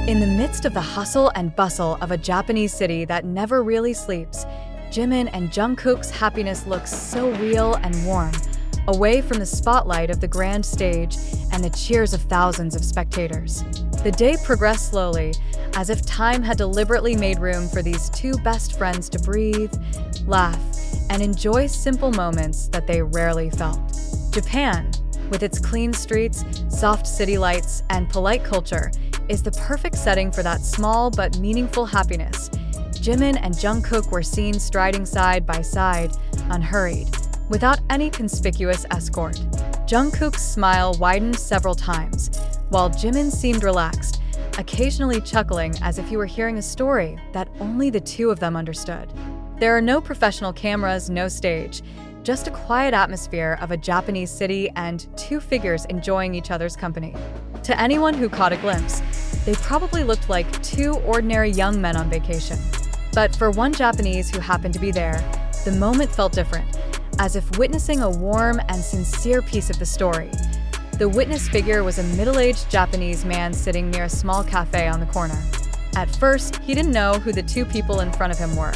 In the midst of the hustle and bustle of a Japanese city that never really sleeps, Jimin and Jungkook's happiness looks so real and warm, away from the spotlight of the grand stage and the cheers of thousands of spectators. The day progressed slowly, as if time had deliberately made room for these two best friends to breathe, laugh, and enjoy simple moments that they rarely felt. Japan, with its clean streets, soft city lights, and polite culture, is the perfect setting for that small but meaningful happiness. Jimin and Jungkook were seen striding side by side, unhurried, without any conspicuous escort. Jungkook's smile widened several times, while Jimin seemed relaxed, occasionally chuckling as if he were hearing a story that only the two of them understood. There are no professional cameras, no stage, just a quiet atmosphere of a Japanese city and two figures enjoying each other's company. To anyone who caught a glimpse, they probably looked like two ordinary young men on vacation. But for one Japanese who happened to be there, the moment felt different, as if witnessing a warm and sincere piece of the story. The witness figure was a middle-aged Japanese man sitting near a small cafe on the corner. At first, he didn't know who the two people in front of him were.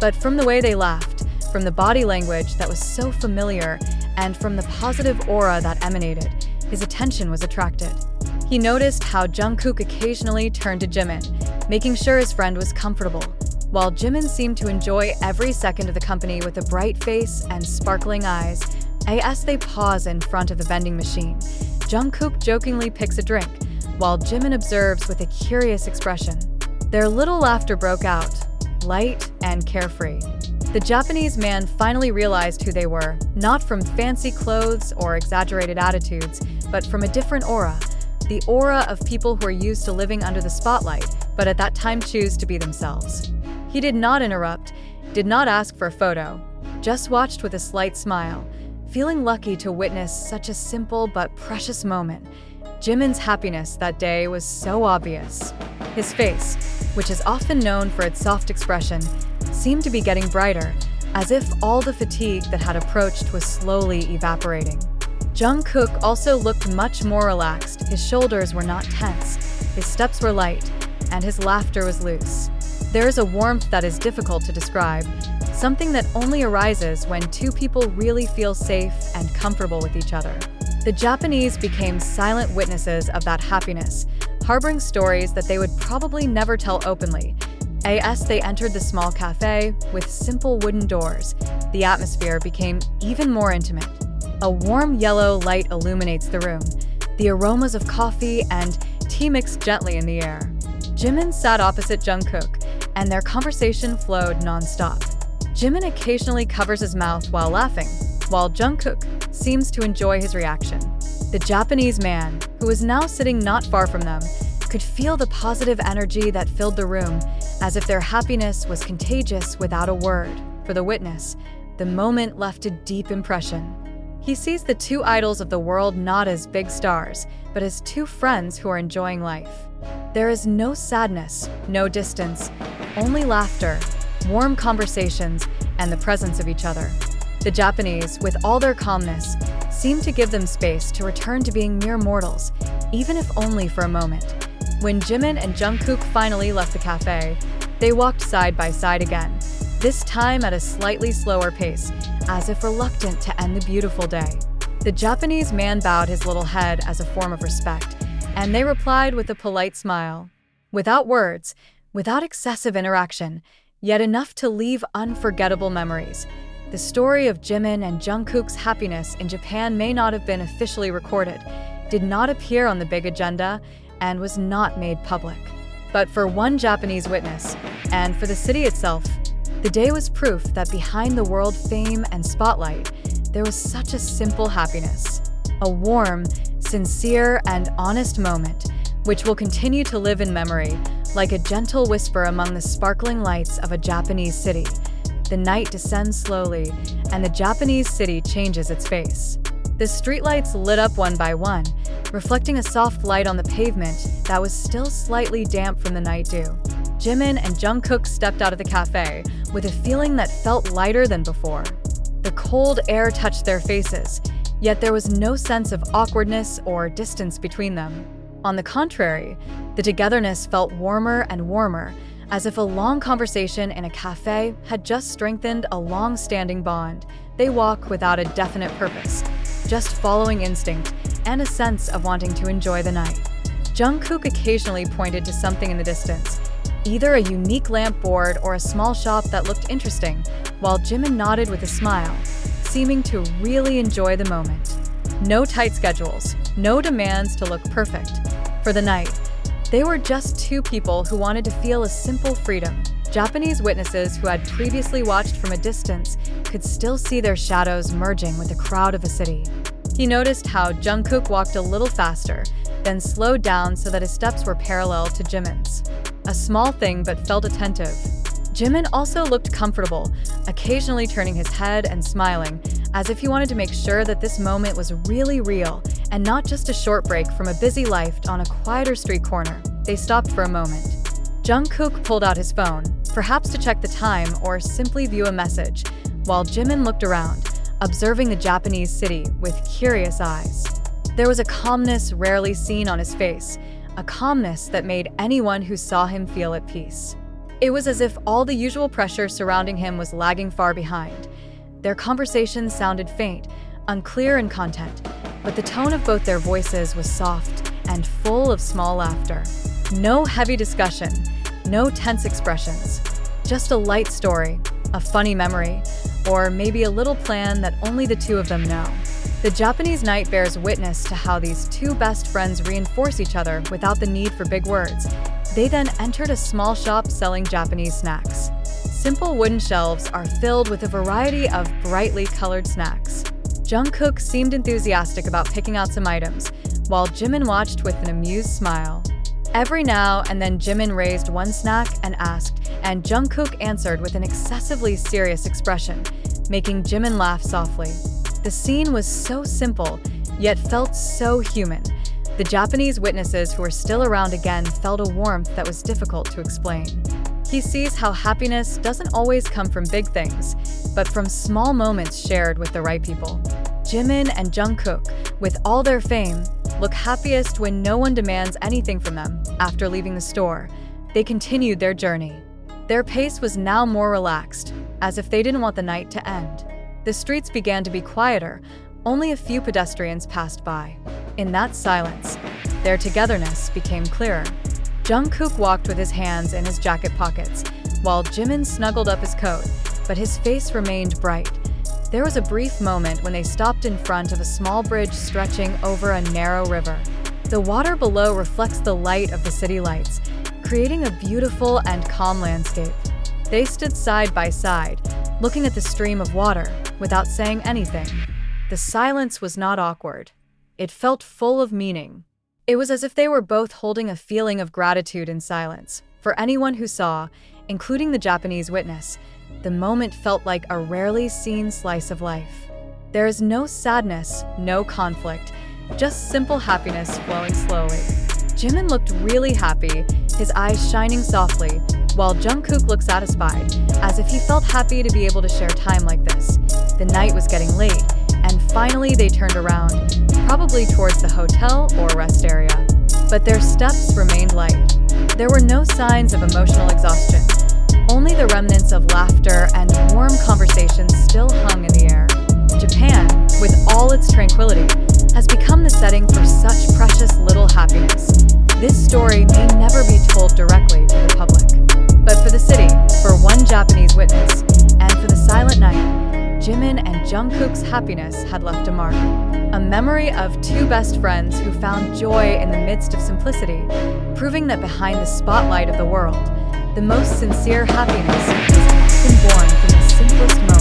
But from the way they laughed, from the body language that was so familiar, and from the positive aura that emanated, his attention was attracted. He noticed how Jungkook occasionally turned to Jimin, making sure his friend was comfortable, while Jimin seemed to enjoy every second of the company with a bright face and sparkling eyes. As they pause in front of the vending machine, Jungkook jokingly picks a drink, while Jimin observes with a curious expression. Their little laughter broke out, light and carefree. The Japanese man finally realized who they were, not from fancy clothes or exaggerated attitudes, but from a different aura. The aura of people who are used to living under the spotlight, but at that time choose to be themselves. He did not interrupt, did not ask for a photo, just watched with a slight smile, feeling lucky to witness such a simple but precious moment. Jimin's happiness that day was so obvious. His face, which is often known for its soft expression, seemed to be getting brighter, as if all the fatigue that had approached was slowly evaporating. Jungkook also looked much more relaxed. His shoulders were not tense, his steps were light, and his laughter was loose. There is a warmth that is difficult to describe, something that only arises when two people really feel safe and comfortable with each other. The Japanese became silent witnesses of that happiness, harboring stories that they would probably never tell openly. As they entered the small cafe with simple wooden doors, the atmosphere became even more intimate. A warm yellow light illuminates the room, the aromas of coffee and tea mixed gently in the air. Jimin sat opposite Jungkook, and their conversation flowed non-stop. Jimin occasionally covers his mouth while laughing, while Jungkook seems to enjoy his reaction. The Japanese man, who was now sitting not far from them, could feel the positive energy that filled the room, as if their happiness was contagious without a word. For the witness, the moment left a deep impression. He sees the two idols of the world not as big stars, but as two friends who are enjoying life. There is no sadness, no distance, only laughter, warm conversations, and the presence of each other. The Japanese, with all their calmness, seemed to give them space to return to being mere mortals, even if only for a moment. When Jimin and Jungkook finally left the cafe, they walked side by side again, this time at a slightly slower pace, as if reluctant to end the beautiful day. The Japanese man bowed his little head as a form of respect, and they replied with a polite smile. Without words, without excessive interaction, yet enough to leave unforgettable memories. The story of Jimin and Jungkook's happiness in Japan may not have been officially recorded, did not appear on the big agenda, and was not made public. But for one Japanese witness, and for the city itself, the day was proof that behind the world fame and spotlight, there was such a simple happiness. A warm, sincere, and honest moment, which will continue to live in memory, like a gentle whisper among the sparkling lights of a Japanese city. The night descends slowly, and the Japanese city changes its face. The streetlights lit up one by one, reflecting a soft light on the pavement that was still slightly damp from the night dew. Jimin and Jungkook stepped out of the cafe with a feeling that felt lighter than before. The cold air touched their faces, yet there was no sense of awkwardness or distance between them. On the contrary, the togetherness felt warmer and warmer, as if a long conversation in a cafe had just strengthened a long-standing bond. They walk without a definite purpose, just following instinct and a sense of wanting to enjoy the night. Jungkook occasionally pointed to something in the distance, either a unique lamp board or a small shop that looked interesting, while Jimin nodded with a smile, seeming to really enjoy the moment. No tight schedules, no demands to look perfect. For the night, they were just two people who wanted to feel a simple freedom. Japanese witnesses who had previously watched from a distance could still see their shadows merging with the crowd of a city. He noticed how Jungkook walked a little faster, then slowed down so that his steps were parallel to Jimin's. A small thing, but felt attentive. Jimin also looked comfortable, occasionally turning his head and smiling, as if he wanted to make sure that this moment was really real and not just a short break from a busy life on a quieter street corner. They stopped for a moment. Jungkook pulled out his phone, perhaps to check the time or simply view a message, while Jimin looked around, observing the Japanese city with curious eyes. There was a calmness rarely seen on his face, a calmness that made anyone who saw him feel at peace. It was as if all the usual pressure surrounding him was lagging far behind. Their conversation sounded faint, unclear in content, but the tone of both their voices was soft and full of small laughter. No heavy discussion, no tense expressions, just a light story, a funny memory, or maybe a little plan that only the two of them know. The Japanese night bears witness to how these two best friends reinforce each other without the need for big words. They then entered a small shop selling Japanese snacks. Simple wooden shelves are filled with a variety of brightly colored snacks. Jungkook seemed enthusiastic about picking out some items, while Jimin watched with an amused smile. Every now and then Jimin raised one snack and asked, and Jungkook answered with an excessively serious expression, making Jimin laugh softly. The scene was so simple, yet felt so human. The Japanese witnesses who were still around again felt a warmth that was difficult to explain. He sees how happiness doesn't always come from big things, but from small moments shared with the right people. Jimin and Jungkook, with all their fame, look happiest when no one demands anything from them. After leaving the store, they continued their journey. Their pace was now more relaxed, as if they didn't want the night to end. The streets began to be quieter, only a few pedestrians passed by. In that silence, their togetherness became clearer. Jungkook walked with his hands in his jacket pockets, while Jimin snuggled up his coat, but his face remained bright. There was a brief moment when they stopped in front of a small bridge stretching over a narrow river. The water below reflects the light of the city lights, creating a beautiful and calm landscape. They stood side by side, looking at the stream of water, without saying anything. The silence was not awkward. It felt full of meaning. It was as if they were both holding a feeling of gratitude in silence. For anyone who saw, including the Japanese witness, the moment felt like a rarely seen slice of life. There is no sadness, no conflict, just simple happiness flowing slowly. Jimin looked really happy, his eyes shining softly, while Jungkook looked satisfied, as if he felt happy to be able to share time like this. The night was getting late, and finally they turned around, probably towards the hotel or rest area. But their steps remained light. There were no signs of emotional exhaustion. Only the remnants of laughter and warm conversation still hung in the air. Japan, with all its tranquility, has become the setting for such precious little happiness. This story may never be told directly to the public. But for the city, for one Japanese witness, and for the silent night, Jimin and Jungkook's happiness had left a mark. A memory of two best friends who found joy in the midst of simplicity, proving that behind the spotlight of the world, the most sincere happiness is often born from the simplest moments.